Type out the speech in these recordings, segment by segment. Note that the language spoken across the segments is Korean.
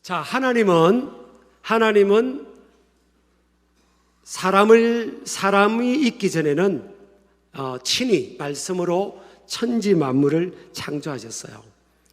자, 하나님은 사람이 있기 전에는 친히 말씀으로 천지 만물을 창조하셨어요.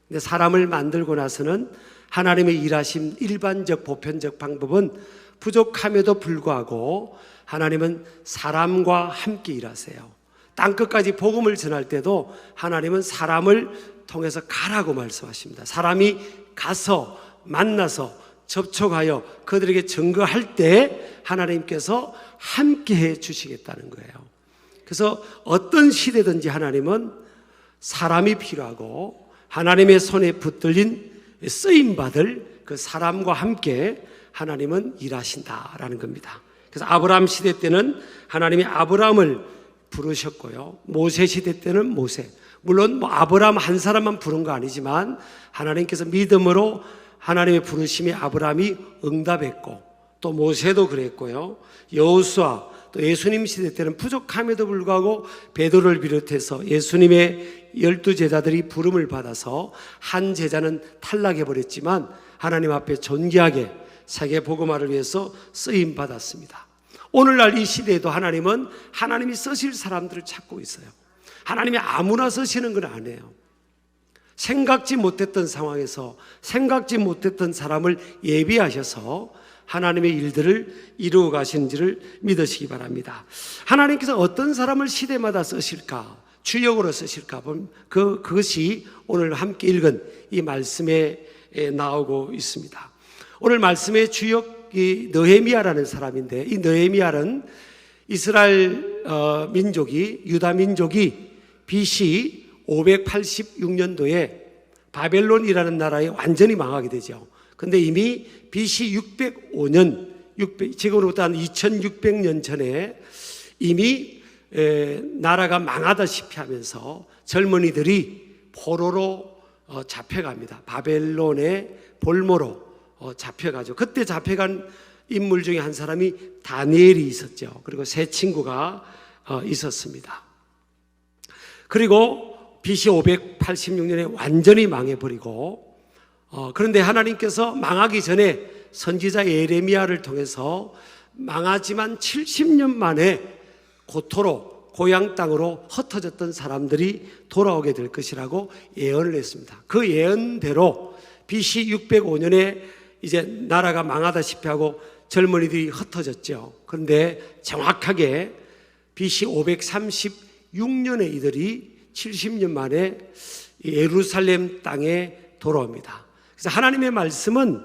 근데 사람을 만들고 나서는 하나님의 일하신 일반적 보편적 방법은 부족함에도 불구하고 하나님은 사람과 함께 일하세요. 땅끝까지 복음을 전할 때도 하나님은 사람을 통해서 가라고 말씀하십니다. 사람이 가서 만나서 접촉하여 그들에게 증거할 때 하나님께서 함께 해 주시겠다는 거예요. 그래서 어떤 시대든지 하나님은 사람이 필요하고 하나님의 손에 붙들린 쓰임받을 그 사람과 함께 하나님은 일하신다라는 겁니다. 그래서 아브라함 시대 때는 하나님이 아브라함을 부르셨고요, 모세 시대 때는 모세, 물론 아브라함 한 사람만 부른 거 아니지만 하나님께서 믿음으로 하나님의 부르심에 아브라함이 응답했고, 또 모세도 그랬고요, 여호수아, 또 예수님 시대 때는 부족함에도 불구하고 베드로를 비롯해서 예수님의 12제자들이 부름을 받아서 한 제자는 탈락해버렸지만 하나님 앞에 존귀하게 세계 복음화를 위해서 쓰임 받았습니다. 오늘날 이 시대에도 하나님은 하나님이 쓰실 사람들을 찾고 있어요. 하나님이 아무나 쓰시는 건 아니에요. 생각지 못했던 상황에서 생각지 못했던 사람을 예비하셔서 하나님의 일들을 이루어 가시는지를 믿으시기 바랍니다. 하나님께서 어떤 사람을 시대마다 쓰실까, 주역으로 쓰실까, 그것이 오늘 함께 읽은 이 말씀에 나오고 있습니다. 오늘 말씀의 주역이 느헤미야라는 사람인데, 이 느헤미야는 이스라엘 민족이, 유다 민족이 BC 586년도에 바벨론이라는 나라에 완전히 망하게 되죠. 근데 이미 BC 605년, 지금으로부터 한 2600년 전에 이미 나라가 망하다시피 하면서 젊은이들이 포로로 잡혀갑니다. 바벨론의 볼모로 잡혀가죠. 그때 잡혀간 인물 중에 한 사람이 다니엘이 있었죠. 그리고 세 친구가 있었습니다. 그리고 BC 586년에 완전히 망해버리고, 그런데 하나님께서 망하기 전에 선지자 예레미야를 통해서 망하지만 70년 만에 고토로 고향 땅으로 흩어졌던 사람들이 돌아오게 될 것이라고 예언을 했습니다. 그 예언대로 BC 605년에 이제 나라가 망하다시피 하고 젊은이들이 흩어졌죠. 그런데 정확하게 BC 536년에 이들이 70년 만에 예루살렘 땅에 돌아옵니다. 그래서 하나님의 말씀은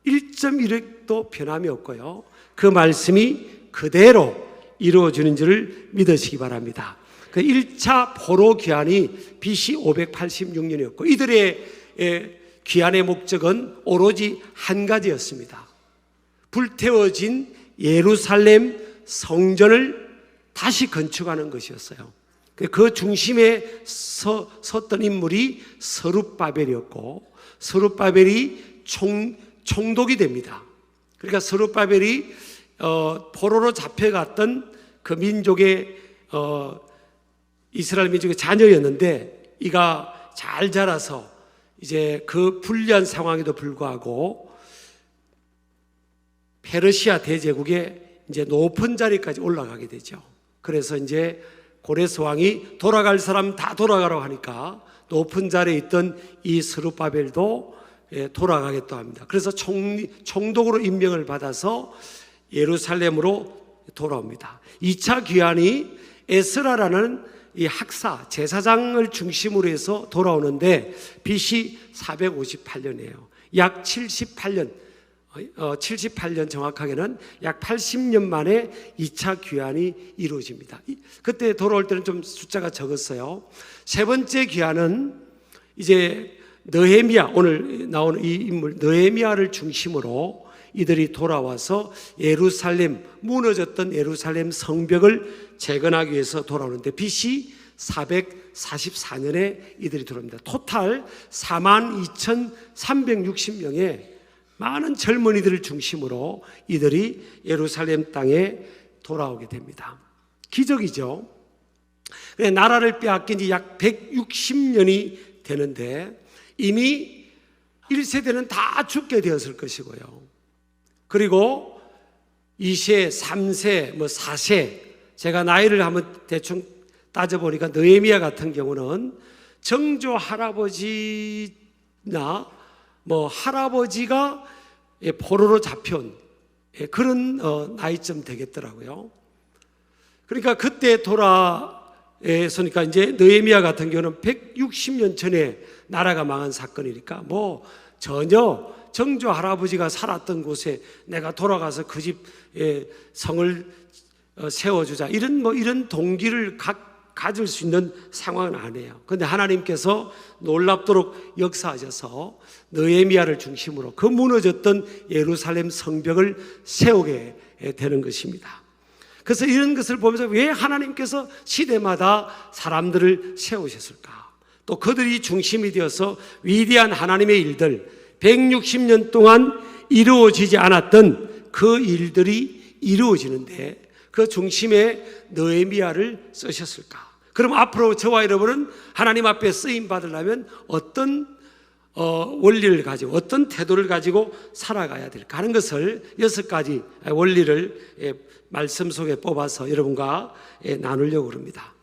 1.1획도 변함이 없고요, 그 말씀이 그대로 이루어지는 줄을 믿으시기 바랍니다. 그 1차 포로 귀환이 BC 586년이었고 이들의 귀환의 목적은 오로지 한 가지였습니다. 불태워진 예루살렘 성전을 다시 건축하는 것이었어요. 그 중심에 섰던 인물이 스룹바벨이었고, 스룹바벨이 총독이 됩니다. 그러니까 스룹바벨이 포로로 잡혀갔던 그 민족의 이스라엘 민족의 자녀였는데, 이가 잘 자라서 이제 그 불리한 상황에도 불구하고 페르시아 대제국의 이제 높은 자리까지 올라가게 되죠. 그래서 이제 고레스 왕이 돌아갈 사람 다 돌아가라고 하니까 높은 자리에 있던 이 스룹바벨도 돌아가겠다고 합니다. 그래서 총독으로 임명을 받아서 예루살렘으로 돌아옵니다. 2차 귀환이 에스라라는 이 학사, 제사장을 중심으로 해서 돌아오는데 BC 458년이에요. 약 78년 정확하게는 약 80년 만에 2차 귀환이 이루어집니다. 그때 돌아올 때는 좀 숫자가 적었어요. 세 번째 귀환은 이제 느헤미야, 오늘 나오는 이 인물 느헤미야를 중심으로 이들이 돌아와서 예루살렘, 무너졌던 예루살렘 성벽을 재건하기 위해서 돌아오는데 BC 444년에 이들이 돌아옵니다. 토탈 42,360명의 많은 젊은이들을 중심으로 이들이 예루살렘 땅에 돌아오게 됩니다. 기적이죠. 나라를 빼앗긴 지 약 160년이 되는데 이미 1세대는 다 죽게 되었을 것이고요. 그리고 2세, 3세, 4세, 제가 나이를 한번 대충 따져보니까 느헤미야 같은 경우는 정조 할아버지나 할아버지가 포로로 잡혀온 그런 나이쯤 되겠더라고요. 그러니까 그때 돌아서니까 이제 느헤미야 같은 경우는 160년 전에 나라가 망한 사건이니까 전혀 정조 할아버지가 살았던 곳에 내가 돌아가서 그 집 성을 세워주자 이런 동기를 가질 수 있는 상황은 아니에요. 그런데 하나님께서 놀랍도록 역사하셔서 느헤미야를 중심으로 그 무너졌던 예루살렘 성벽을 세우게 되는 것입니다. 그래서 이런 것을 보면서 왜 하나님께서 시대마다 사람들을 세우셨을까? 또 그들이 중심이 되어서 위대한 하나님의 일들, 160년 동안 이루어지지 않았던 그 일들이 이루어지는데 그 중심에 느헤미야를 쓰셨을까? 그럼 앞으로 저와 여러분은 하나님 앞에 쓰임 받으려면 어떤 원리를 가지고 어떤 태도를 가지고 살아가야 될까 하는 것을 6가지 원리를 말씀 속에 뽑아서 여러분과 나누려고 합니다.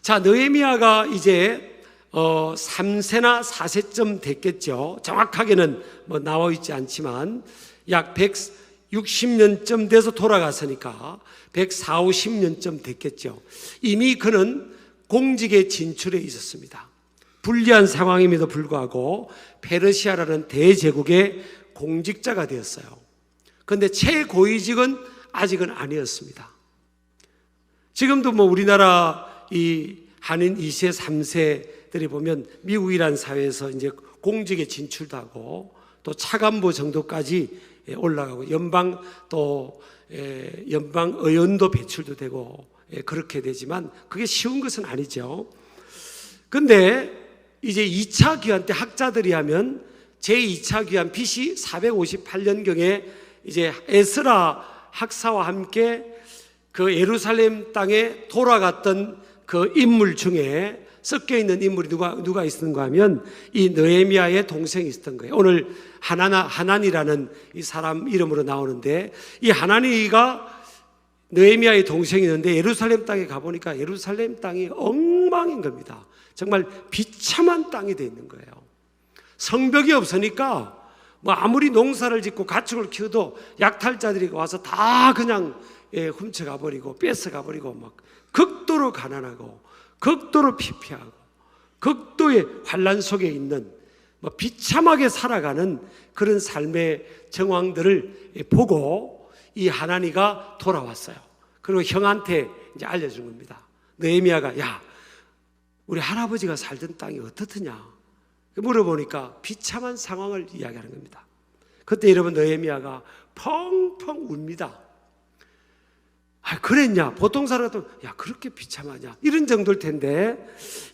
자, 느헤미야가 이제 3세나 4세쯤 됐겠죠. 정확하게는 나와 있지 않지만 약 160년쯤 돼서 돌아갔으니까 140, 50년쯤 됐겠죠. 이미 그는 공직에 진출해 있었습니다. 불리한 상황임에도 불구하고 페르시아라는 대제국의 공직자가 되었어요. 그런데 최고위직은 아직은 아니었습니다. 지금도 우리나라 이 한인 2세, 3세들이 보면 미국이라는 사회에서 이제 공직에 진출도 하고 또 차관보 정도까지 올라가고 연방 의원도 배출도 되고 그렇게 되지만 그게 쉬운 것은 아니죠. 근데 이제 2차 귀환 때 학자들이 하면 제2차 귀환 BC 458년경에 이제 에스라 학사와 함께 그 예루살렘 땅에 돌아갔던 그 인물 중에 섞여 있는 인물이 누가 있었는가 하면 이 느헤미야의 동생이 있었던 거예요. 오늘 하나니라는 이 사람 이름으로 나오는데 이 하나니가 느헤미야의 동생이 있는데 예루살렘 땅에 가보니까 예루살렘 땅이 엉망인 겁니다. 정말 비참한 땅이 되어 있는 거예요. 성벽이 없으니까 아무리 농사를 짓고 가축을 키워도 약탈자들이 와서 다 그냥 훔쳐가 버리고 뺏어가 버리고 극도로 가난하고 극도로 피폐하고 극도의 환난 속에 있는 비참하게 살아가는 그런 삶의 정황들을 보고 이 하나니가 돌아왔어요. 그리고 형한테 이제 알려준 겁니다. 느헤미야가 야, 우리 할아버지가 살던 땅이 어떻더냐 물어보니까 비참한 상황을 이야기하는 겁니다. 그때 여러분 느헤미야가 펑펑 웁니다. 그랬냐? 보통 사람 같으면 야, 그렇게 비참하냐? 이런 정도일 텐데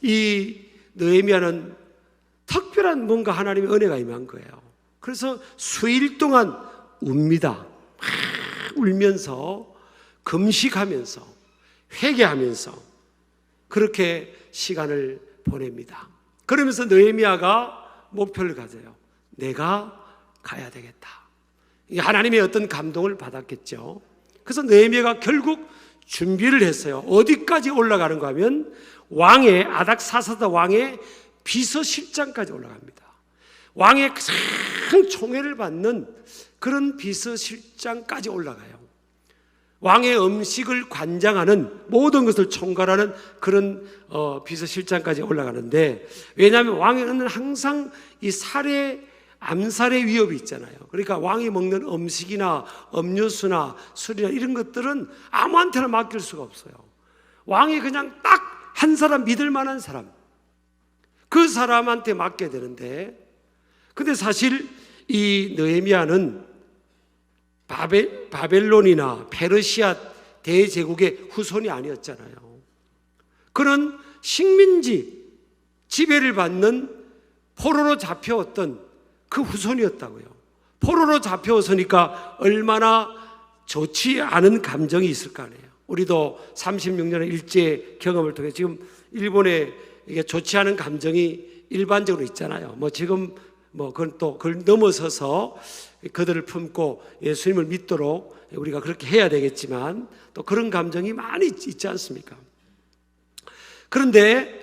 이 느헤미야는 특별한 뭔가 하나님의 은혜가 임한 거예요. 그래서 수일 동안 웁니다. 막 울면서 금식하면서 회개하면서 그렇게 시간을 보냅니다. 그러면서 느헤미야가 목표를 가져요. 내가 가야 되겠다. 하나님의 어떤 감동을 받았겠죠. 그래서 느헤미야가 결국 준비를 했어요. 어디까지 올라가는가 하면 왕의 아닥사사다 왕의 비서실장까지 올라갑니다. 왕의 큰 총애를 받는 그런 비서실장까지 올라가요. 왕의 음식을 관장하는 모든 것을 총괄하는 그런 비서실장까지 올라가는데 왜냐하면 왕에는 항상 이 암살의 위협이 있잖아요. 그러니까 왕이 먹는 음식이나 음료수나 술이나 이런 것들은 아무한테나 맡길 수가 없어요. 왕이 그냥 딱 한 사람 믿을 만한 사람 그 사람한테 맡게 되는데 근데 사실 이 느헤미야는 바벨론이나 페르시아 대제국의 후손이 아니었잖아요. 그는 식민지 지배를 받는 포로로 잡혀왔던 그 후손이었다고요. 포로로 잡혀왔으니까 얼마나 좋지 않은 감정이 있을 거 아니에요. 우리도 36년의 일제 경험을 통해 지금 일본에 이게 좋지 않은 감정이 일반적으로 있잖아요. 지금 그건 또 그걸 넘어서서 그들을 품고 예수님을 믿도록 우리가 그렇게 해야 되겠지만 또 그런 감정이 많이 있지 않습니까? 그런데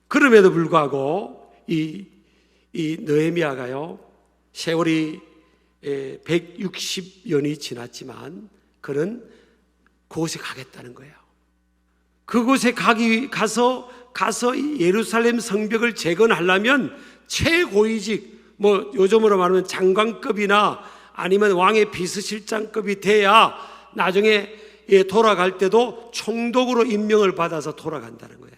그럼에도 불구하고 이 느헤미야가요, 세월이 160년이 지났지만 그는 그곳에 가겠다는 거예요. 그곳에 가서 예루살렘 성벽을 재건하려면 최고위직, 요즘으로 말하면 장관급이나 아니면 왕의 비서실장급이 돼야 나중에 돌아갈 때도 총독으로 임명을 받아서 돌아간다는 거예요.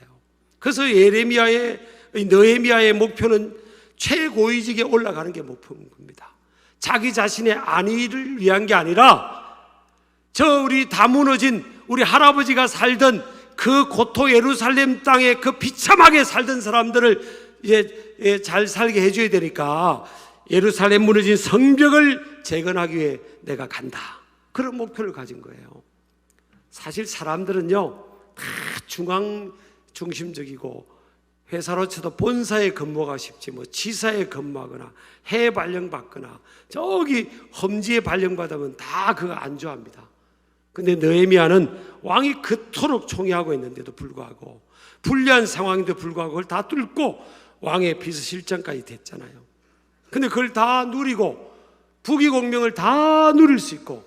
그래서 느헤미야의 목표는 최고위직에 올라가는 게 목표인 겁니다. 자기 자신의 안위를 위한 게 아니라 우리 다 무너진 우리 할아버지가 살던 그 고토 예루살렘 땅에 그 비참하게 살던 사람들을 이제 잘 살게 해줘야 되니까 예루살렘 무너진 성벽을 재건하기 위해 내가 간다. 그런 목표를 가진 거예요. 사실 사람들은요, 다 중앙 중심적이고 회사로 쳐도 본사에 근무하고 싶지 지사에 근무하거나 해외 발령받거나 저기 험지에 발령받으면 다 그거 안 좋아합니다. 근데 느헤미야는 왕이 그토록 총애하고 있는데도 불구하고 불리한 상황인데도 불구하고 그걸 다 뚫고 왕의 비서실장까지 됐잖아요. 근데 그걸 다 누리고 부귀공명을 다 누릴 수 있고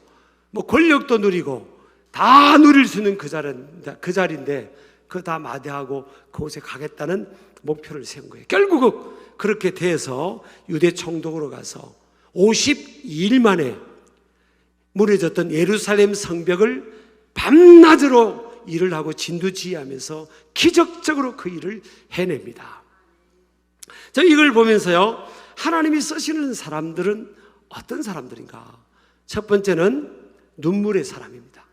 권력도 누리고 다 누릴 수 있는 그 자리인데 그거 다 마대하고 그곳에 가겠다는 목표를 세운 거예요. 결국은 그렇게 돼서 유대 총독으로 가서 52일 만에 무너졌던 예루살렘 성벽을 밤낮으로 일을 하고 진두지휘하면서 기적적으로 그 일을 해냅니다. 저 이걸 보면서요, 하나님이 쓰시는 사람들은 어떤 사람들인가? 첫 번째는 눈물의 사람입니다.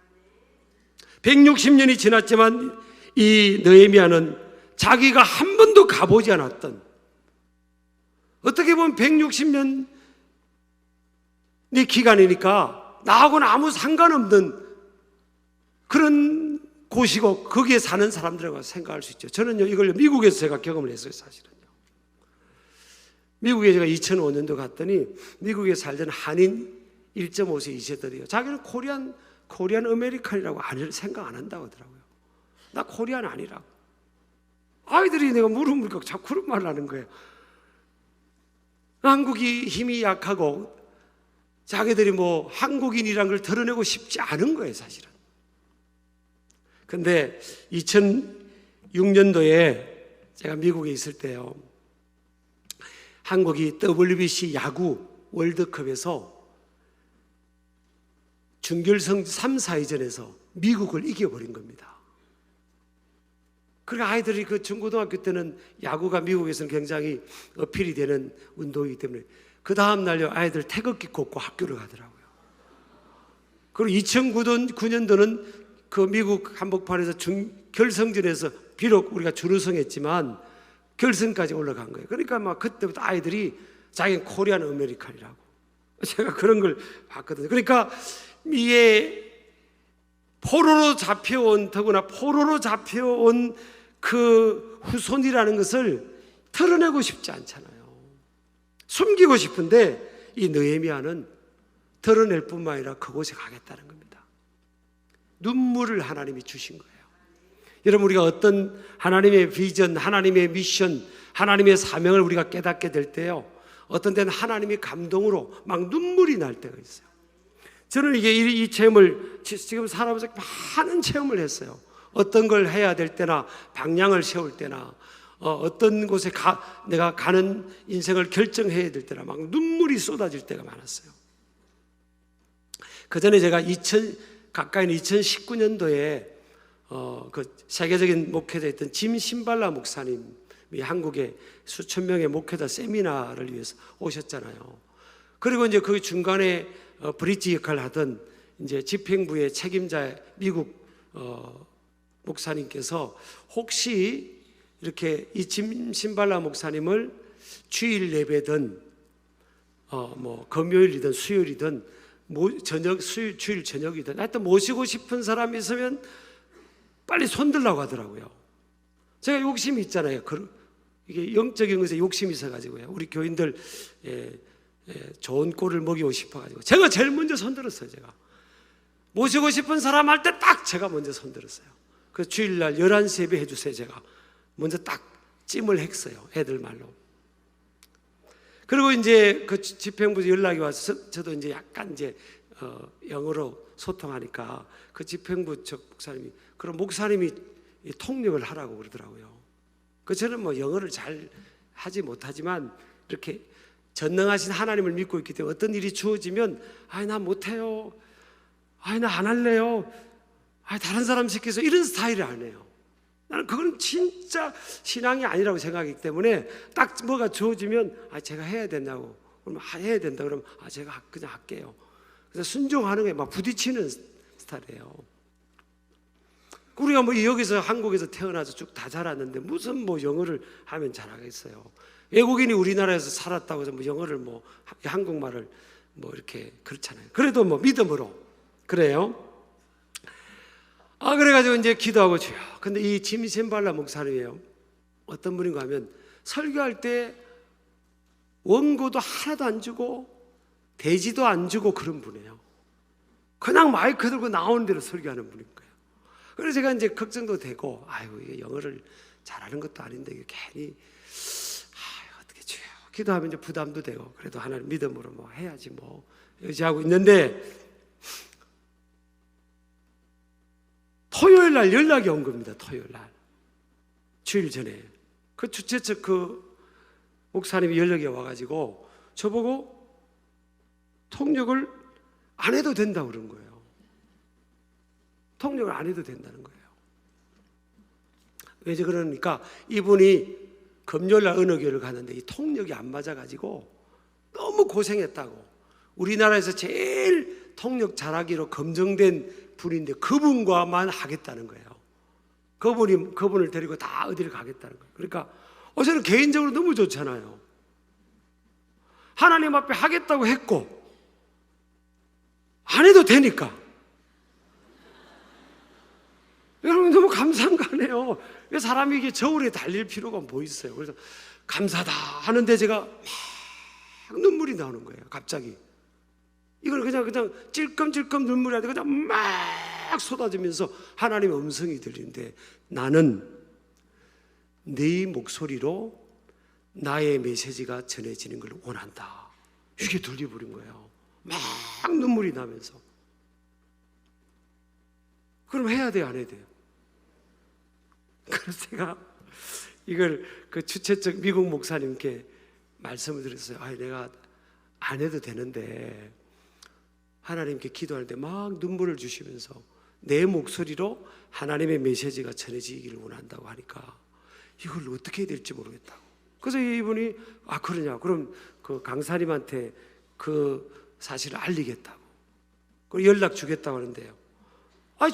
160년이 지났지만 이 느헤미야는 자기가 한 번도 가보지 않았던, 어떻게 보면 160년의 기간이니까 나하고는 아무 상관없는 그런 곳이고 거기에 사는 사람들이라고 생각할 수 있죠. 저는요, 이걸 미국에서 제가 경험을 했어요. 사실은요, 미국에 제가 2005년도 갔더니 미국에 살던 한인 1.5세 2세들이요, 자기는 코리안 아메리칸이라고 생각 안 한다고 하더라고요. 나 코리안 아니라고. 아이들이 내가 물으니까 자꾸 그런 말을 하는 거예요. 한국이 힘이 약하고 자기들이 한국인이란 걸 드러내고 싶지 않은 거예요, 사실은. 근데 2006년도에 제가 미국에 있을 때요, 한국이 WBC 야구 월드컵에서 준결승 3, 4위전에서 미국을 이겨버린 겁니다. 그러니까 아이들이 그 중고등학교 때는 야구가 미국에서는 굉장히 어필이 되는 운동이기 때문에 그 다음 날요, 아이들 태극기 꽂고 학교를 가더라고요. 그리고 2009년도는 그 미국 한복판에서 결승전에서 비록 우리가 준우승했지만 결승까지 올라간 거예요. 그러니까 그때부터 아이들이 자기는 코리안 아메리칸이라고, 제가 그런 걸 봤거든요. 그러니까 이게 포로로 잡혀온, 더구나 포로로 잡혀온 그 후손이라는 것을 드러내고 싶지 않잖아요. 숨기고 싶은데 이 느헤미야는 드러낼 뿐만 아니라 그곳에 가겠다는 겁니다. 눈물을 하나님이 주신 거예요. 여러분, 우리가 어떤 하나님의 비전, 하나님의 미션, 하나님의 사명을 우리가 깨닫게 될 때요, 어떤 때는 하나님의 감동으로 막 눈물이 날 때가 있어요. 저는 이 체험을 지금 살아보면서 많은 체험을 했어요. 어떤 걸 해야 될 때나 방향을 세울 때나 어떤 곳에 내가 가는 인생을 결정해야 될 때나 막 눈물이 쏟아질 때가 많았어요. 그 전에 제가 가까이 2019년도에 그 세계적인 목회자였던 짐 신발라 목사님이 한국에 수천 명의 목회자 세미나를 위해서 오셨잖아요. 그리고 이제 그 중간에 브릿지 역할을 하던 이제 집행부의 책임자 미국 목사님께서 혹시 이렇게 이 짐 신발라 목사님을 주일 예배든 금요일이든 수요일이든 주일 저녁이든 하여튼 모시고 싶은 사람이 있으면 빨리 손들라고 하더라고요. 제가 욕심이 있잖아요. 이게 영적인 것에 욕심이 있어가지고요. 우리 교인들 좋은 꼴을 먹이고 싶어가지고 제가 제일 먼저 손들었어요. 제가 모시고 싶은 사람 할 때 딱 제가 먼저 손들었어요. 그래서 주일날 11시 예배 해주세요. 제가 먼저 딱 찜을 했어요. 애들 말로. 그리고 이제 그 집행부에서 연락이 와서 저도 이제 약간 이제 영어로 소통하니까 그 집행부 저 목사님이 그럼 목사님이 통역을 하라고 그러더라고요. 그 저는 뭐 영어를 잘 하지 못하지만 이렇게 전능하신 하나님을 믿고 있기 때문에 어떤 일이 주어지면 나 못해요. 나 안 할래요. 다른 사람 시켜서 이런 스타일이 아니에요. 나는 그건 진짜 신앙이 아니라고 생각하기 때문에 딱 뭐가 주어지면 제가 해야 된다고 그러면 해야 된다 그러면 제가 그냥 할게요. 그래서 순종하는 게 막 부딪히는 스타일이에요. 우리가 뭐 여기서 한국에서 태어나서 쭉 다 자랐는데 무슨 뭐 영어를 하면 잘하겠어요. 외국인이 우리나라에서 살았다고 해서 뭐 영어를 뭐 한국말을 뭐 이렇게 그렇잖아요. 그래도 뭐 믿음으로 그래요. 그래가지고 이제 기도하고 주요. 근데 이 짐 셈발라 목사님이에요. 어떤 분인가 하면 설교할 때 원고도 하나도 안 주고 대지도 안 주고 그런 분이에요. 그냥 마이크 들고 나오는 대로 설교하는 분인 거예요. 그래서 제가 이제 걱정도 되고, 이게 영어를 잘하는 것도 아닌데 이게 괜히 어떻게 주요. 기도하면 이제 부담도 되고 그래도 하나님 믿음으로 뭐 해야지 뭐 의지하고 있는데 토요일 날 연락이 온 겁니다. 토요일 날 주일 전에 그 주최측 그 목사님이 연락이 와가지고 저보고 통역을 안 해도 된다고 그런 거예요. 통역을 안 해도 된다는 거예요. 왜 그러니까 이분이 금요일 날 어느 교회를 가는데 이 통역이 안 맞아가지고 너무 고생했다고. 우리나라에서 제일 통역 잘하기로 검증된 분인데 그분과만 하겠다는 거예요. 그분을 데리고 다 어디를 가겠다는 거예요. 그러니까 저는 개인적으로 너무 좋잖아요. 하나님 앞에 하겠다고 했고 안 해도 되니까. 여러분 너무 감사한 거 아니에요. 왜 사람이 이게 저울에 달릴 필요가 뭐 있어요. 그래서 감사다 하는데 제가 막 눈물이 나오는 거예요. 갑자기 이걸 그냥 찔끔찔끔 눈물이 아니라 그냥 막 쏟아지면서 하나님의 음성이 들리는데 나는 네 목소리로 나의 메시지가 전해지는 걸 원한다. 이게 들려버린 거예요. 막 눈물이 나면서. 그럼 해야 돼요, 안 해야 돼요? 그래서 제가 이걸 그 주최측 미국 목사님께 말씀을 드렸어요. 내가 안 해도 되는데 하나님께 기도하는데 막 눈물을 주시면서 내 목소리로 하나님의 메시지가 전해지기를 원한다고 하니까 이걸 어떻게 해야 될지 모르겠다고. 그래서 이분이 그러냐 그럼 그 강사님한테 그 사실을 알리겠다고. 그리고 연락 주겠다고 하는데요.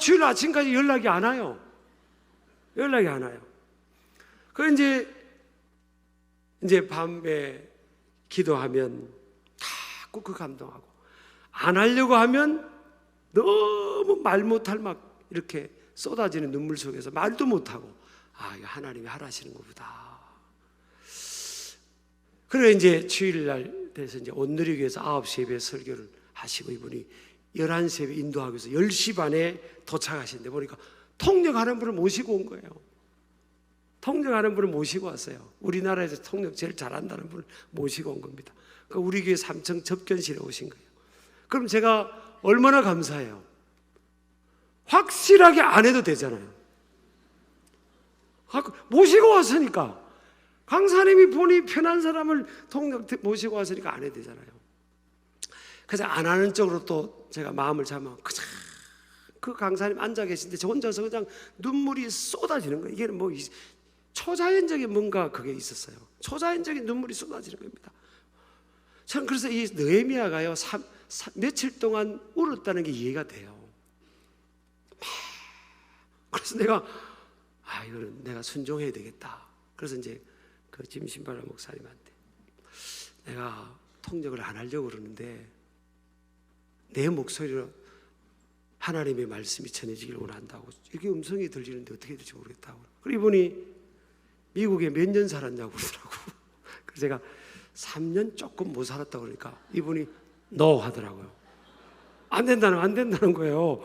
주일 아침까지 연락이 안 와요. 연락이 안 와요. 그 이제 밤에 기도하면 자꾸 그 감동하고 안 하려고 하면 너무 말 못할 막 이렇게 쏟아지는 눈물 속에서 말도 못하고 이거 하나님이 하라시는 것보다. 그래 이제 주일날 돼서 이제 온누리교회에서 9시 예배 설교를 하시고 이분이 11시 예배 인도하기 위해서 10시 반에 도착하시는데 보니까 통역하는 분을 모시고 온 거예요. 통역하는 분을 모시고 왔어요. 우리나라에서 통역 제일 잘한다는 분을 모시고 온 겁니다. 그러니까 우리 교회 3층 접견실에 오신 거예요. 그럼 제가 얼마나 감사해요. 확실하게 안 해도 되잖아요. 모시고 왔으니까 강사님이 보니 편한 사람을 통역 모시고 왔으니까 안 해도 되잖아요. 그래서 안 하는 쪽으로 또 제가 마음을 잡아 그 강사님 앉아 계신데 저 혼자서 그냥 눈물이 쏟아지는 거예요. 이게 뭐 초자연적인 뭔가 그게 있었어요. 초자연적인 눈물이 쏟아지는 겁니다. 저는 그래서 이 느헤미야가요 며칠 동안 울었다는 게 이해가 돼요. 그래서 내가 이거는 내가 순종해야 되겠다. 그래서 이제 그 짐신발라 목사님한테 내가 통역을 안 하려고 그러는데 내 목소리로 하나님의 말씀이 전해지기를 원한다고 이렇게 음성이 들리는데 어떻게 될지 모르겠다고. 그리고 이분이 미국에 몇 년 살았냐고 그러더라고. 그래서 제가 3년 조금 못 살았다고 그러니까 이분이 no 하더라고요. 안 된다는 거예요.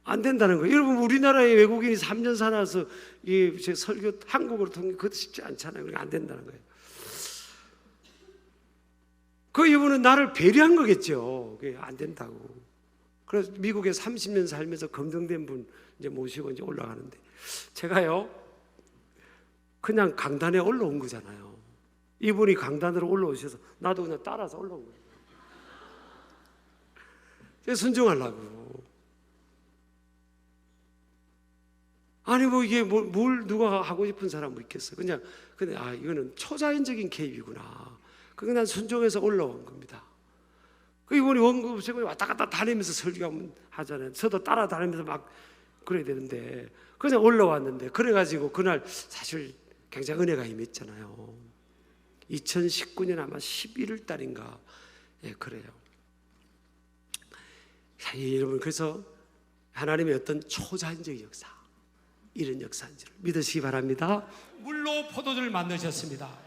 안 된다는 거예요. 여러분, 우리나라에 외국인이 3년 살아서 이 설교 한국어로 통해 그것도 쉽지 않잖아요. 그러니까 안 된다는 거예요. 그 이분은 나를 배려한 거겠죠. 그게 안 된다고. 그래서 미국에 30년 살면서 검증된 분 이제 모시고 이제 올라가는데, 제가요 그냥 강단에 올라온 거잖아요. 이분이 강단으로 올라오셔서 나도 그냥 따라서 올라온 거예요. 제가 순종하려고. 아니 뭐 이게 뭘 누가 하고 싶은 사람 뭐 있겠어. 그냥 근데 이거는 초자연적인 개입이구나. 그게 난 순종해서 올라온 겁니다. 그 이분이 원급sek을 왔다 갔다 다니면서 설교하잖아요. 저도 따라다니면서 막 그래야 되는데 그냥 올라왔는데, 그래가지고 그날 사실 굉장히 은혜가 임했잖아요. 2019년 아마 11월 달인가, 예, 그래요. 여러분, 그래서 하나님의 어떤 초자연적 역사, 이런 역사인지를 믿으시기 바랍니다. 물로 포도주를 만드셨습니다.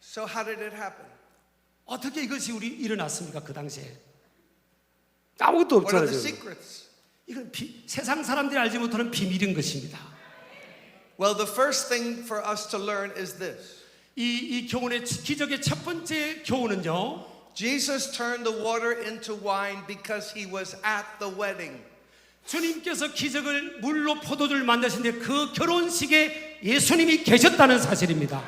So how did it happen? 어떻게 이것이 일어났습니까? 그 당시에 아무것도 What are 없잖아요. the secrets? 이건 세상 사람들이 알지 못하는 비밀인 것입니다. Well, the first thing for us to learn is this. 이 교훈의 기적의 첫 번째 교훈은요, Jesus turned the water into wine because he was at the wedding. 주님께서 기적을 물로 포도주를 만드신데 그 결혼식에 예수님이 계셨다는 사실입니다.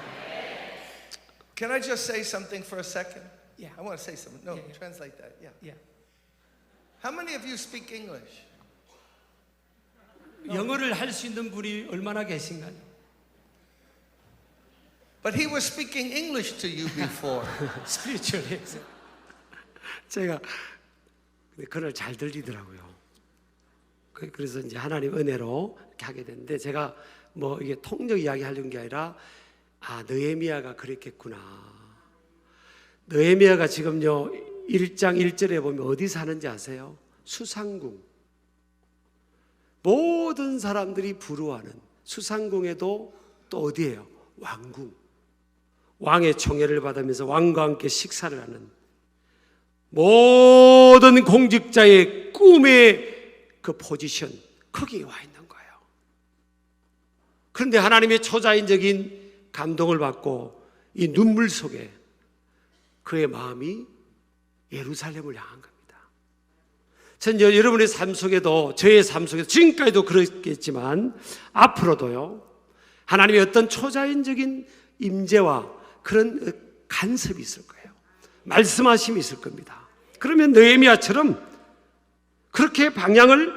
Can I just say something for a second? Yeah. I want to say something. No, Yeah. translate that. Yeah. 예. How many of you speak English? 영어를 할 수 있는 분이 얼마나 계신가요? But he was speaking English to you before. 스피리추얼. 제가 근데 그날 잘 들리더라고요. 그래서 이제 하나님 은혜로 이렇게 하게 됐는데, 제가 뭐 이게 통역 이야기 하려는 게 아니라 느헤미야가 그랬겠구나. 느헤미야가 지금요 1장 1절에 보면 어디 사는지 아세요? 수상궁. 모든 사람들이 부러워하는 수상궁에도 또 어디예요? 왕궁. 왕의 총애를 받으면서 왕과 함께 식사를 하는 모든 공직자의 꿈의 그 포지션, 거기에 와 있는 거예요. 그런데 하나님의 초자연적인 감동을 받고 이 눈물 속에 그의 마음이 예루살렘을 향한 겁니다. 전 여러분의 삶 속에도, 저의 삶 속에도 지금까지도 그렇겠지만 앞으로도요, 하나님의 어떤 초자연적인 임재와 그런 간섭이 있을 거예요. 말씀하심이 있을 겁니다. 그러면 느헤미야처럼 그렇게 방향을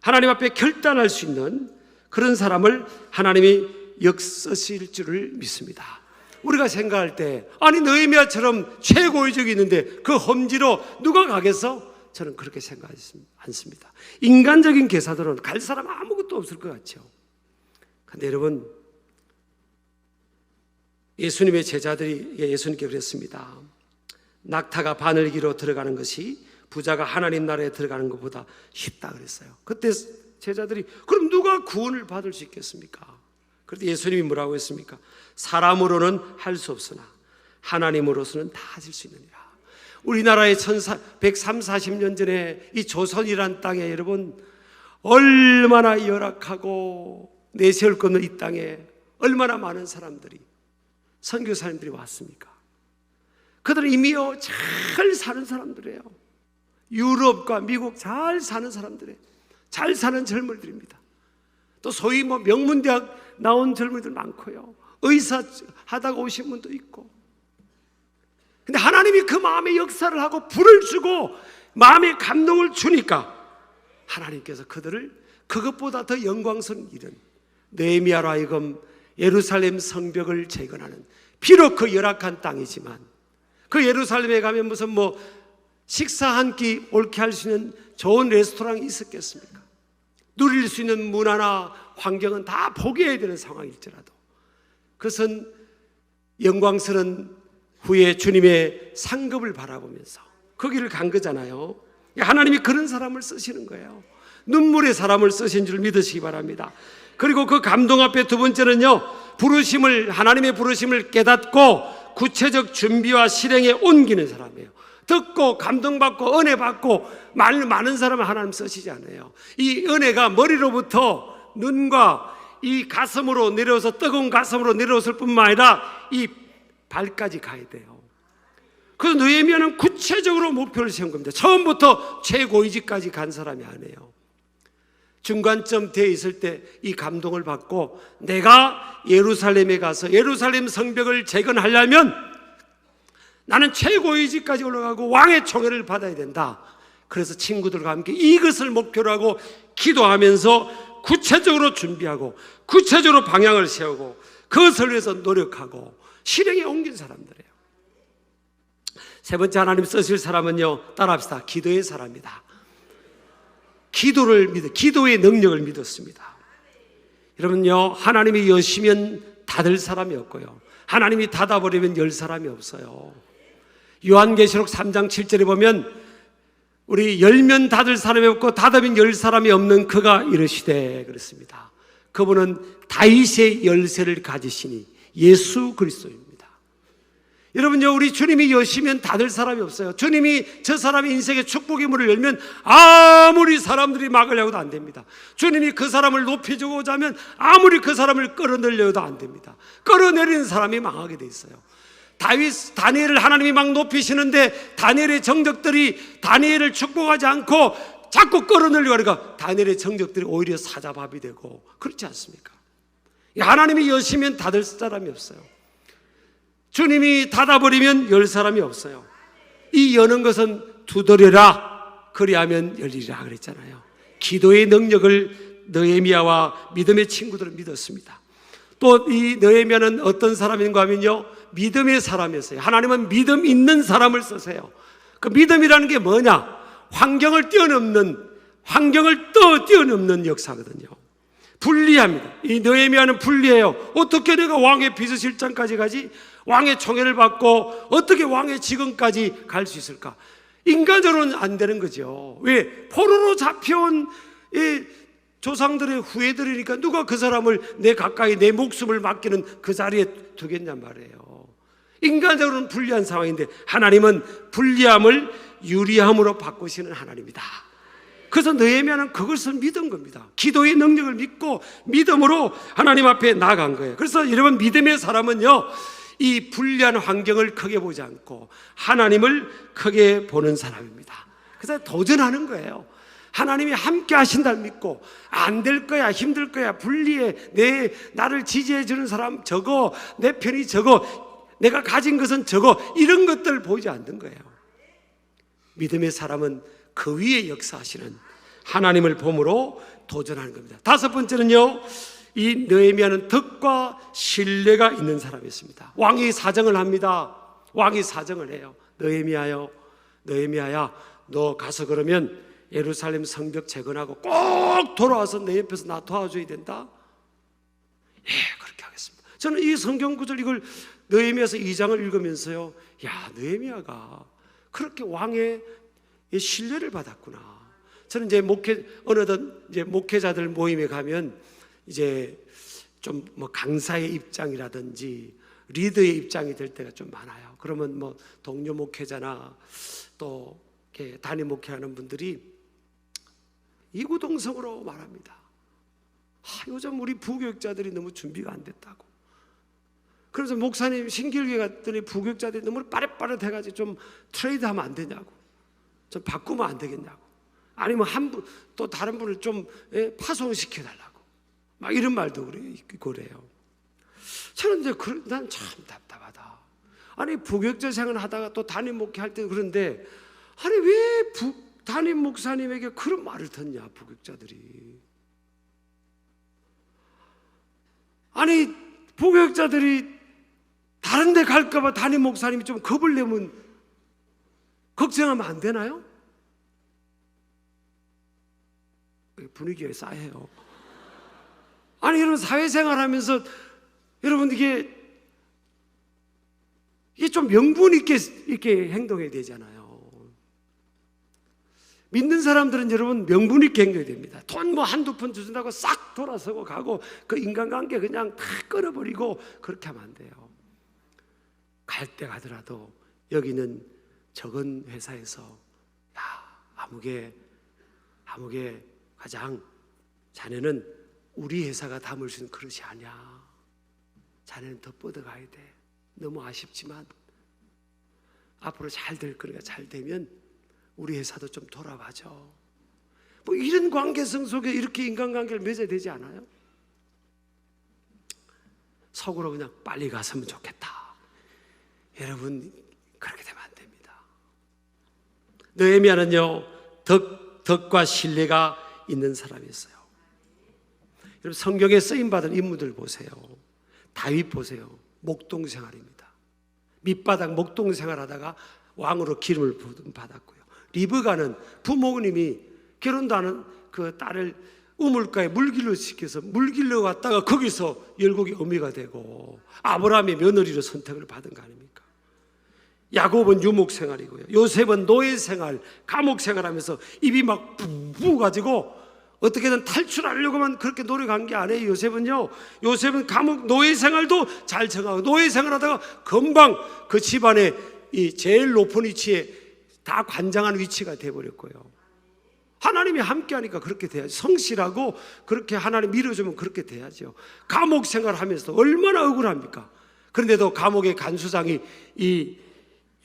하나님 앞에 결단할 수 있는 그런 사람을 하나님이 역쓰실 줄을 믿습니다. 우리가 생각할 때 느헤미야처럼 최고의 적이 있는데 그 험지로 누가 가겠어? 저는 그렇게 생각하지 않습니다. 인간적인 계산으로는 갈 사람 아무것도 없을 것 같죠. 그런데 여러분, 예수님의 제자들이 예수님께 그랬습니다. 낙타가 바늘기로 들어가는 것이 부자가 하나님 나라에 들어가는 것보다 쉽다 그랬어요. 그때 제자들이 그럼 누가 구원을 받을 수 있겠습니까? 그런데 예수님이 뭐라고 했습니까? 사람으로는 할 수 없으나 하나님으로서는 다 하실 수 있느니라. 우리나라의 130~140년 전에 이 조선이란 땅에 여러분 얼마나 열악하고 내세울 것 없는 이 땅에 얼마나 많은 사람들이, 선교사님들이 왔습니까? 그들은 이미요 잘 사는 사람들이에요. 유럽과 미국 잘 사는 사람들이에요. 잘 사는 젊은이들입니다. 또 소위 명문대학 나온 젊은이들 많고요. 의사 하다가 오신 분도 있고. 근데 하나님이 그 마음에 역사를 하고 불을 주고 마음에 감동을 주니까 하나님께서 그들을 그것보다 더 영광스러운 일은 느헤미야로 하여금 예루살렘 성벽을 재건하는, 비록 그 열악한 땅이지만 그 예루살렘에 가면 무슨 식사 한 끼 옳게 할 수 있는 좋은 레스토랑이 있었겠습니까? 누릴 수 있는 문화나 환경은 다 포기해야 되는 상황일지라도 그것은 영광스러운 후에 주님의 상급을 바라보면서 거기를 간 거잖아요. 하나님이 그런 사람을 쓰시는 거예요. 눈물의 사람을 쓰신 줄 믿으시기 바랍니다. 그리고 그 감동 앞에 두 번째는요, 부르심을, 하나님의 부르심을 깨닫고 구체적 준비와 실행에 옮기는 사람이에요. 듣고 감동받고 은혜받고 많은 사람을 하나님 쓰시지 않아요. 이 은혜가 머리로부터 눈과 이 가슴으로 내려서 뜨거운 가슴으로 내려왔을 뿐만 아니라 이 발까지 가야 돼요. 그래서 느헤미야는 구체적으로 목표를 세운 겁니다. 처음부터 최고위직까지 간 사람이 아니에요. 중간점 돼 있을 때 이 감동을 받고 내가 예루살렘에 가서 예루살렘 성벽을 재건하려면 나는 최고위직까지 올라가고 왕의 총애를 받아야 된다. 그래서 친구들과 함께 이것을 목표로 하고 기도하면서 구체적으로 준비하고 구체적으로 방향을 세우고 그것을 위해서 노력하고 실행에 옮긴 사람들이에요. 세 번째 하나님 쓰실 사람은요, 따라합시다. 기도의 사람이다. 기도의 능력을 믿었습니다. 여러분요, 하나님이 여시면 닫을 사람이 없고요, 하나님이 닫아버리면 열 사람이 없어요. 요한계시록 3장 7절에 보면 우리 열면 닫을 사람이 없고 닫으면 열 사람이 없는 그가 이르시되 그랬습니다. 그분은 다윗의 열쇠를 가지시니 예수 그리스도입니다. 여러분요, 우리 주님이 여시면 닫을 사람이 없어요. 주님이 저 사람의 인생의 축복의 문을 열면 아무리 사람들이 막으려고도 안 됩니다. 주님이 그 사람을 높여주고자 하면 아무리 그 사람을 끌어내려고도 안 됩니다. 끌어내리는 사람이 망하게 돼 있어요. 다니엘을 하나님이 막 높이시는데 다니엘의 정적들이 다니엘을 축복하지 않고 자꾸 끌어내려고 하니까 다니엘의 정적들이 오히려 사자밥이 되고 그렇지 않습니까? 하나님이 여시면 닫을 사람이 없어요. 주님이 닫아버리면 열 사람이 없어요. 이 여는 것은 두드려라 그리하면 열리리라 그랬잖아요. 기도의 능력을 느헤미야와 믿음의 친구들은 믿었습니다. 또 이 느헤미야는 어떤 사람인가 하면요, 믿음의 사람이었어요. 하나님은 믿음 있는 사람을 쓰세요. 그 믿음이라는 게 뭐냐? 환경을 뛰어넘는 역사거든요. 불리합니다. 이 느헤미야는 불리해요. 어떻게 내가 왕의 비서실장까지 가지? 왕의 총애를 받고 어떻게 왕의 직원까지 갈 수 있을까? 인간적으로는 안 되는 거죠. 왜? 포로로 잡혀온 이 조상들의 후예들이니까 누가 그 사람을 내 가까이 내 목숨을 맡기는 그 자리에 두겠냔 말이에요. 인간적으로는 불리한 상황인데 하나님은 불리함을 유리함으로 바꾸시는 하나님이다. 그래서 느헤미야는 그것을 믿은 겁니다. 기도의 능력을 믿고 믿음으로 하나님 앞에 나아간 거예요. 그래서 여러분, 믿음의 사람은요, 이 불리한 환경을 크게 보지 않고 하나님을 크게 보는 사람입니다. 그래서 도전하는 거예요. 하나님이 함께 하신다를 믿고 안 될 거야, 힘들 거야, 불리해, 나를 지지해 주는 사람 저거, 내 편이 저거, 내가 가진 것은 저거, 이런 것들 보지 않는 거예요. 믿음의 사람은 그 위에 역사하시는 하나님을 봄으로 도전하는 겁니다. 다섯 번째는요, 이 느헤미야는 덕과 신뢰가 있는 사람이었습니다. 왕이 사정을 합니다. 왕이 사정을 해요. 느헤미야야, 너 가서 그러면 예루살렘 성벽 재건하고 꼭 돌아와서 내 옆에서 나 도와줘야 된다. 예, 그렇게 하겠습니다. 저는 이 성경 구절 이걸 느헤미야서 2장을 읽으면서요, 야, 느헤미야가 그렇게 왕의 신뢰를 받았구나. 저는 이제 목회자들 모임에 가면 이제 좀 뭐 강사의 입장이라든지 리더의 입장이 될 때가 좀 많아요. 그러면 뭐 동료 목회자나 또 이렇게 담임 목회하는 분들이 이구동성으로 말합니다. 요즘 우리 부교육자들이 너무 준비가 안 됐다고. 그래서 목사님 신길교회 갔더니 부교육자들이 너무 빠릿빠릿해가지고 좀 트레이드하면 안 되냐고, 좀 바꾸면 안 되겠냐고, 아니면 또 다른 분을 좀 파송시켜달라고 막 이런 말도 그래요. 저는 이제 난 참 답답하다. 아니, 부교육자 생활 하다가 또 담임 목회할 때 그런데 아니 왜 담임 목사님에게 그런 말을 듣냐, 부교육자들이. 아니, 부교육자들이 다른 데 갈까 봐 담임 목사님이 좀 겁을 내면 걱정하면 안 되나요? 분위기가 싸해요. 아니, 여러분, 사회생활 하면서 여러분 이게 좀 명분 있게 이렇게 행동해야 되잖아요. 믿는 사람들은 여러분 명분이 굉장히 됩니다. 돈 뭐 한두 푼 주신다고 싹 돌아서고 가고 그 인간관계 그냥 다 끊어버리고 그렇게 하면 안 돼요. 갈 때 가더라도 여기는 적은 회사에서 야, 아무개 과장, 자네는 우리 회사가 담을 수 있는 그릇이 아니야. 자네는 더 뻗어가야 돼. 너무 아쉽지만 앞으로 잘 될 거니까 잘 되면 우리 회사도 좀 돌아봐줘. 뭐 이런 관계성 속에 이렇게 인간관계를 맺어야 되지 않아요? 속으로 그냥 빨리 갔으면 좋겠다. 여러분 그렇게 되면 안 됩니다. 느헤미야는요 덕과 신뢰가 있는 사람이었어요. 여러분 성경에 쓰임받은 인물들 보세요. 다윗 보세요. 목동생활입니다. 밑바닥 목동생활하다가 왕으로 기름을 받았고요. 리브가는 부모님이 결혼도 하는 그 딸을 우물가에 물길로 시켜서 물길로 갔다가 거기서 열국의 어미가 되고 아브라함의 며느리로 선택을 받은 거 아닙니까? 야곱은 유목생활이고요. 요셉은 노예생활, 감옥생활하면서 입이 막 부어가지고 어떻게든 탈출하려고만 그렇게 노력한 게 아니에요. 요셉은 감옥 노예생활도 잘 정하고 노예생활하다가 금방 그 집안의 이 제일 높은 위치에 다 관장하는 위치가 돼버렸고요. 하나님이 함께하니까 그렇게 돼야죠. 성실하고 그렇게 하나님 밀어주면 그렇게 돼야죠. 감옥 생활하면서 얼마나 억울합니까? 그런데도 감옥의 간수장이 이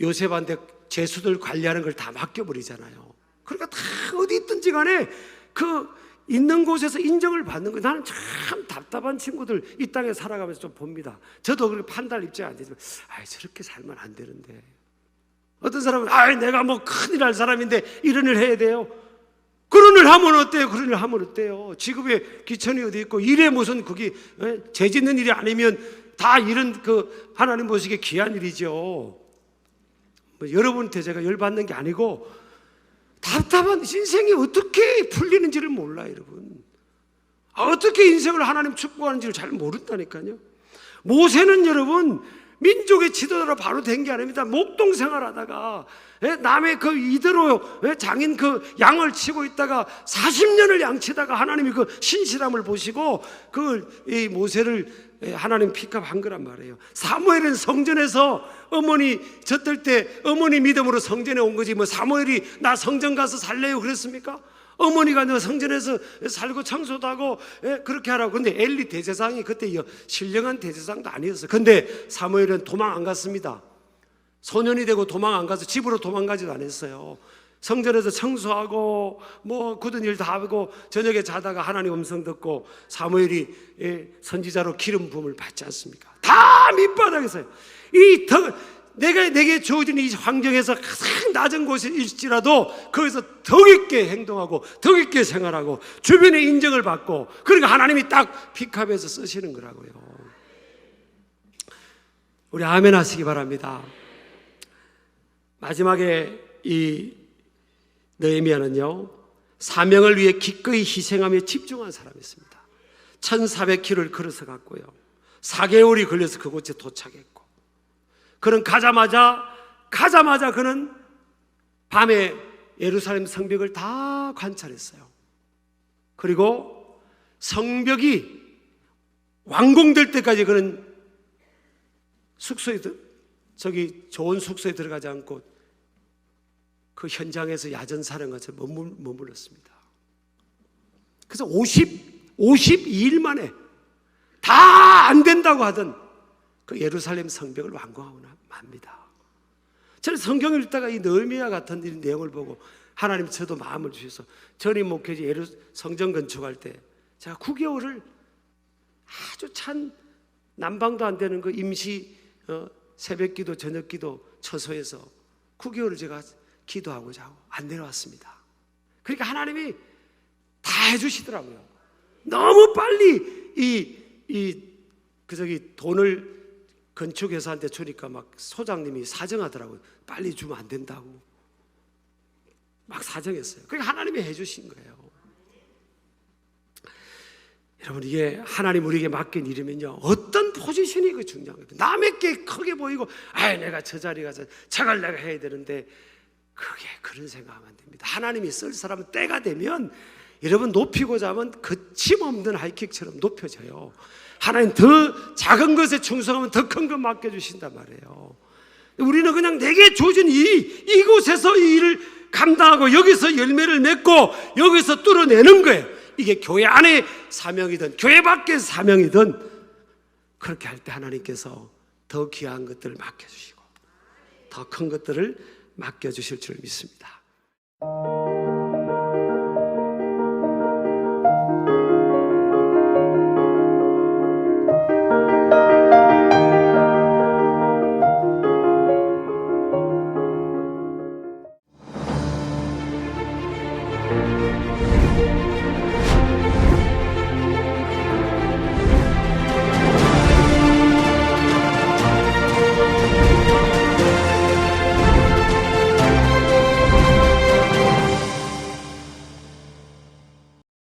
요셉한테 죄수들 관리하는 걸 다 맡겨버리잖아요. 그러니까 다 어디 있든지 간에 그 있는 곳에서 인정을 받는 거예요. 나는 참 답답한 친구들 이 땅에 살아가면서 좀 봅니다. 저도 그렇게 판단할 입장이 안 되지만 저렇게 살면 안 되는데 어떤 사람은 내가 뭐 큰일 할 사람인데 이런 일 해야 돼요. 그런 일 하면 어때요? 그런 일 하면 어때요? 직업에 기천이 어디 있고 일에 무슨 그게 죄 짓는 일이 아니면 다 이런 그 하나님 보시기에 귀한 일이죠. 뭐 여러분한테 제가 열받는 게 아니고 답답한 인생이 어떻게 풀리는지를 몰라요, 여러분. 어떻게 인생을 하나님 축복하는지를 잘 모른다니까요. 모세는 여러분 민족의 지도자로 바로 된 게 아닙니다. 목동 생활하다가 남의 그 이대로 장인 그 양을 치고 있다가 40년을 양치다가 하나님이 그 신실함을 보시고 이 모세를 하나님 픽업한 거란 말이에요. 사무엘은 성전에서 어머니 젖들 때 어머니 믿음으로 성전에 온 거지 뭐 사무엘이 나 성전 가서 살래요 그랬습니까? 어머니가 너 성전에서 살고 청소도 하고 그렇게 하라고. 근데 엘리 대제사장이 그때 신령한 대제사장도 아니었어요. 근데 사무엘은 도망 안 갔습니다. 소년이 되고 도망 안 가서 집으로 도망가지도 않았어요. 성전에서 청소하고 뭐 굳은 일 다 하고 저녁에 자다가 하나님 음성 듣고 사무엘이 선지자로 기름 부음을 받지 않습니까? 다 밑바닥에서요. 내게 주어진 이 환경에서 가장 낮은 곳일지라도 거기서 더 깊게 행동하고 더 깊게 생활하고 주변의 인정을 받고 그러니까 하나님이 딱 픽업해서 쓰시는 거라고요. 우리 아멘 하시기 바랍니다. 마지막에 이 느헤미야는요 사명을 위해 기꺼이 희생하며 집중한 사람이었습니다. 1400km를 걸어서 갔고요 4개월이 걸려서 그곳에 도착했고 그는 가자마자 그는 밤에 예루살렘 성벽을 다 관찰했어요. 그리고 성벽이 완공될 때까지 그는 숙소에 저기 좋은 숙소에 들어가지 않고 그 현장에서 야전사령관처럼 머물렀습니다. 그래서 52일 만에 다 안 된다고 하던 그 예루살렘 성벽을 완공하고 맙니다. 저는 성경을 읽다가 이 느헤미야 같은 이 내용을 보고 하나님 저도 마음을 주셔서 전임 목회지 성전 건축할 때 제가 9개월을 아주 찬 난방도 안 되는 그 임시 새벽기도 저녁기도 처소에서 9개월을 제가 기도하고 자고 안 내려왔습니다. 그러니까 하나님이 다 해주시더라고요. 너무 빨리 돈을 건축회사한테 주니까 막 소장님이 사정하더라고요. 빨리 주면 안 된다고 막 사정했어요. 그게 하나님이 해주신 거예요. 여러분 이게 하나님 우리에게 맡긴 일이면요 어떤 포지션이 그 중요한 거예요. 남에게 크게 보이고 내가 저 자리 가서 저걸 내가 해야 되는데 그런 생각하면 안 됩니다. 하나님이 쓸 사람은 때가 되면 여러분 높이고자 하면 거침없는 하이킥처럼 높여져요. 하나님 더 작은 것에 충성하면 더 큰 것 맡겨주신단 말이에요. 우리는 그냥 내게 주어진 이곳에서 이 일을 감당하고 여기서 열매를 맺고 여기서 뚫어내는 거예요. 이게 교회 안의 사명이든 교회 밖의 사명이든 그렇게 할 때 하나님께서 더 귀한 것들을 맡겨주시고 더 큰 것들을 맡겨주실 줄 믿습니다.